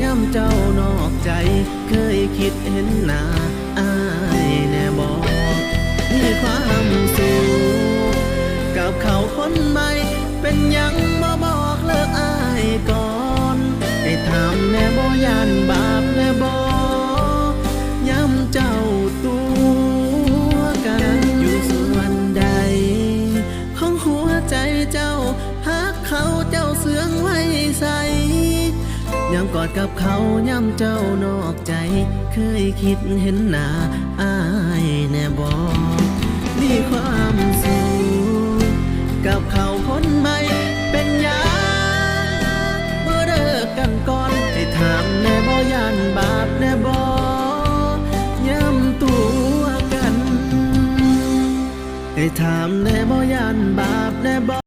ย่ำเจ้านอกใจเคยคิดเห็นหน้าอายแน่บอกมีความสุขกับเขาคนใหม่เป็นยังบ่บอกเลิกอายก่อนให้ถามแน่บ่ย่านบาปแน่บ่ย้ำเจ้าตัวกันอยู่ส่วนใดของหัวใจเจ้าหักเขาเจ้าเสืองไว้ใส่ยามกอดกับเขาย้ำเจ้านอกใจเคยคิดเห็นหน้าอายแน่บอกมีความสุขกับเขาคนใหม่เป็นยังเมื่อเลิกกันก่อนให้ถามแน่บ่ย่านบาปแน่บ่ย้ำตัวกันให้ถามแน่บ่ย่านบาปแน่บ่